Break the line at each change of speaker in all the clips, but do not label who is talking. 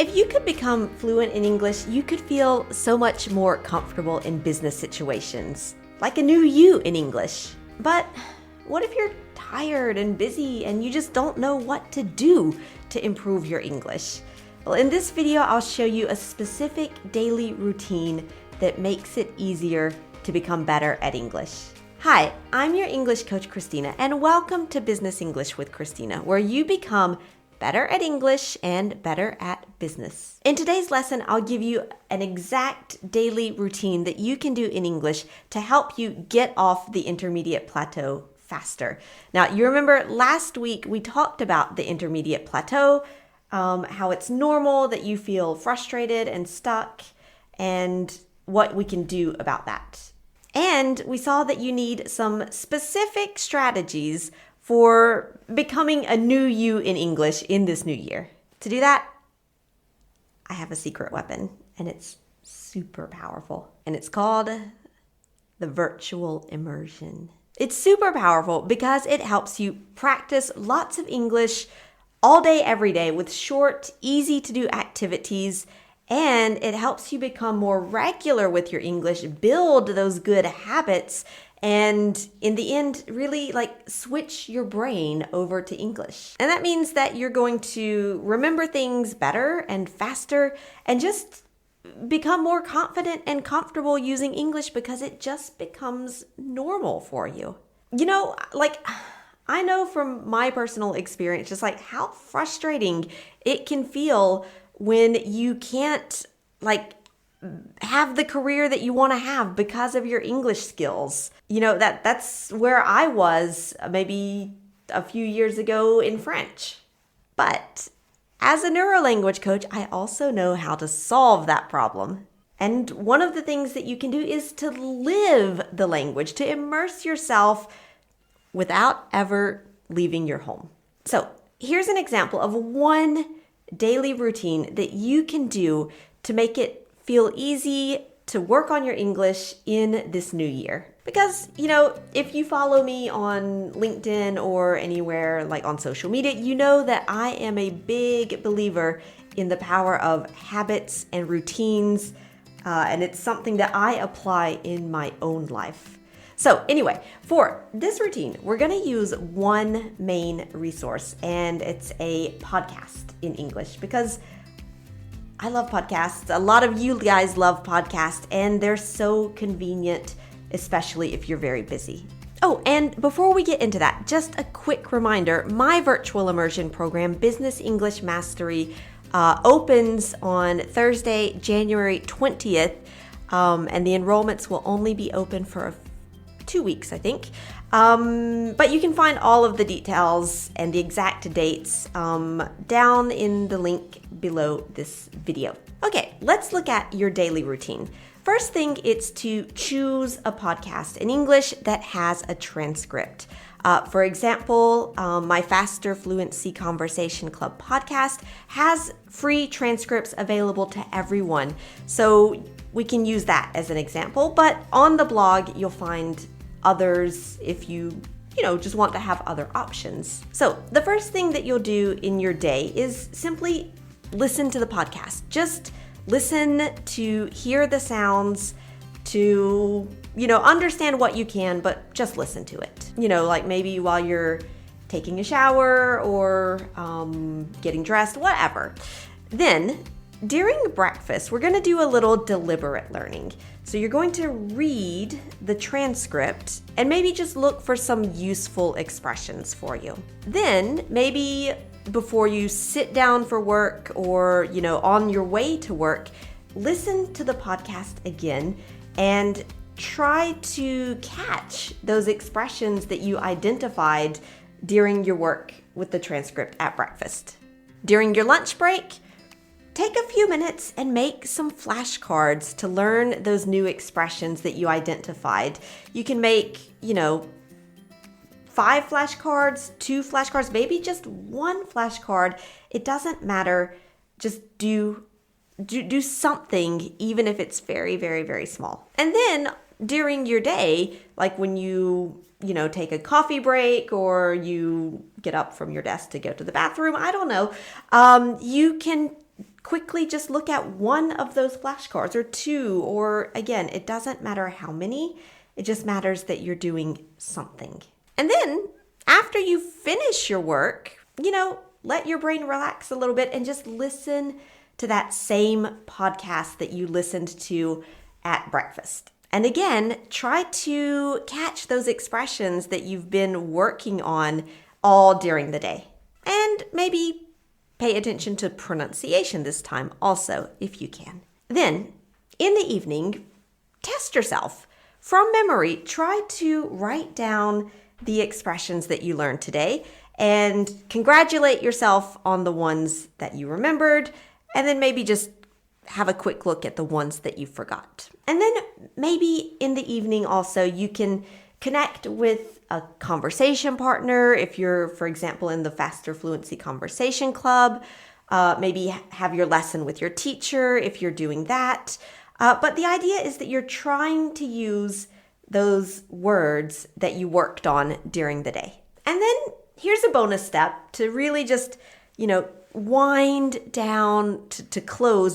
If you could become fluent in English, you could feel so much more comfortable in business situations, like a new you in English. But what if you're tired and busy and you just don't know what to do to improve your English? Well, in this video, I'll show you a specific daily routine that makes it easier to become better at English. Hi, I'm your English coach, Christina, and welcome to Business English with Christina, where you become better at English and better at business. In today's lesson, I'll give you an exact daily routine that you can do in English to help you get off the intermediate plateau faster. Now, you remember last week we talked about the intermediate plateau, how it's normal that you feel frustrated and stuck, and what we can do about that. And we saw that you need some specific strategies for becoming a new you in English in this new year. To do that, I have a secret weapon, and it's super powerful, and it's called the virtual immersion. It's super powerful because it helps you practice lots of English all day, every day with short, easy to do activities, and it helps you become more regular with your English, build those good habits, and in the end, really switch your brain over to English. And that means that you're going to remember things better and faster and just become more confident and comfortable using English because it just becomes normal for you. You know, I know from my personal experience, just how frustrating it can feel when you can't have the career that you want to have because of your English skills. You know, that's where I was maybe a few years ago in French. But as a neurolanguage coach, I also know how to solve that problem. And one of the things that you can do is to live the language, to immerse yourself without ever leaving your home. So here's an example of one daily routine that you can do to make it feel easy to work on your English in this new year. Because, if you follow me on LinkedIn or anywhere on social media, you know that I am a big believer in the power of habits and routines, and it's something that I apply in my own life. So anyway, for this routine, we're going to use one main resource, and it's a podcast in English because I love podcasts. A lot of you guys love podcasts, and they're so convenient, especially if you're very busy. Oh, and before we get into that, just a quick reminder, my virtual immersion program, Business English Mastery, opens on Thursday, January 20th, and the enrollments will only be open for 2 weeks, I think. But you can find all of the details and the exact dates down in the link below this video. Okay, let's look at your daily routine. First thing, it's to choose a podcast in English that has a transcript. For example, my Faster Fluency Conversation Club podcast has free transcripts available to everyone. So we can use that as an example, but on the blog, you'll find others if you just want to have other options. So the first thing that you'll do in your day is simply listen to the podcast. Just listen to hear the sounds, to, understand what you can, but just listen to it. Maybe while you're taking a shower or getting dressed, whatever. Then during breakfast, we're going to do a little deliberate learning. So you're going to read the transcript and maybe just look for some useful expressions for you. Then maybe before you sit down for work or, on your way to work, listen to the podcast again and try to catch those expressions that you identified during your work with the transcript at breakfast. During your lunch break, take a few minutes and make some flashcards to learn those new expressions that you identified. You can make, 5 flashcards, 2 flashcards, maybe just 1 flashcard. It doesn't matter. Just do something, even if it's very, very, very small. And then during your day, when you take a coffee break or you get up from your desk to go to the bathroom, I don't know, you can quickly just look at one of those flashcards or two, or again, it doesn't matter how many, it just matters that you're doing something. And then after you finish your work, let your brain relax a little bit and just listen to that same podcast that you listened to at breakfast. And again, try to catch those expressions that you've been working on all during the day. And maybe pay attention to pronunciation this time also, if you can. Then, in the evening, test yourself. From memory, try to write down the expressions that you learned today and congratulate yourself on the ones that you remembered, and then maybe just have a quick look at the ones that you forgot. And then maybe in the evening also, you can connect with a conversation partner if you're, for example, in the Faster Fluency Conversation Club. Maybe have your lesson with your teacher if you're doing that. But the idea is that you're trying to use those words that you worked on during the day. And then here's a bonus step to really just, wind down to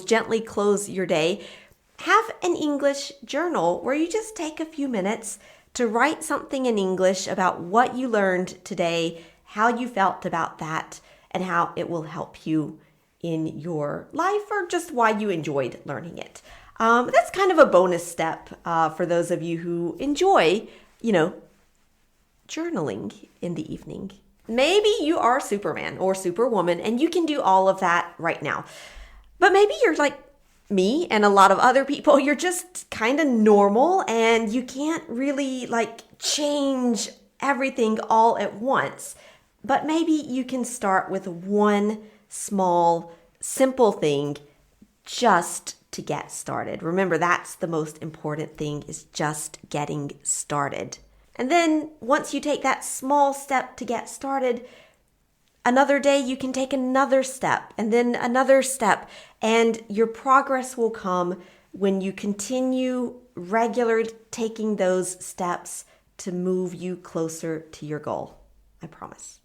gently close your day. Have an English journal where you just take a few minutes to write something in English about what you learned today, how you felt about that, and how it will help you in your life or just why you enjoyed learning it. That's kind of a bonus step for those of you who enjoy, journaling in the evening. Maybe you are Superman or Superwoman and you can do all of that right now. But maybe you're like me and a lot of other people, you're just kind of normal and you can't really change everything all at once. But maybe you can start with one small, simple thing just to get started. Remember, that's the most important thing, is just getting started. And then once you take that small step to get started, another day you can take another step and then another step, and your progress will come when you continue regularly taking those steps to move you closer to your goal. I promise.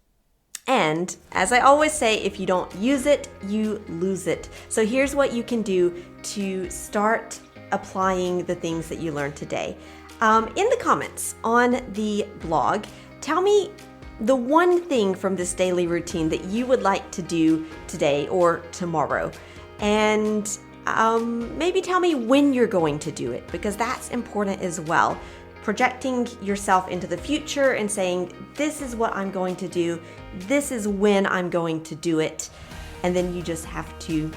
And as I always say, if you don't use it, you lose it. So here's what you can do to start applying the things that you learned today. In the comments on the blog, tell me the one thing from this daily routine that you would like to do today or tomorrow. And maybe tell me when you're going to do it, because that's important as well. Projecting yourself into the future and saying, this is what I'm going to do, this is when I'm going to do it. And then you just have to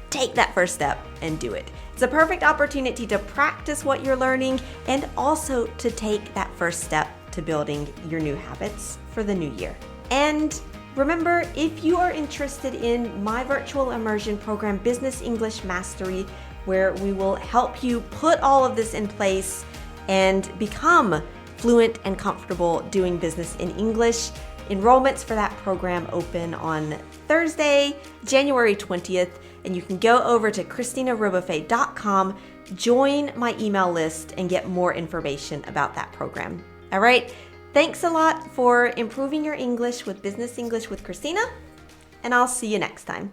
take that first step and do it. It's a perfect opportunity to practice what you're learning and also to take that first step to building your new habits for the new year. And remember, if you are interested in my virtual immersion program, Business English Mastery, where we will help you put all of this in place and become fluent and comfortable doing business in English, enrollments for that program open on Thursday, January 20th, and you can go over to ChristinaRobofe.com, join my email list, and get more information about that program. All right, thanks a lot for improving your English with Business English with Christina, and I'll see you next time.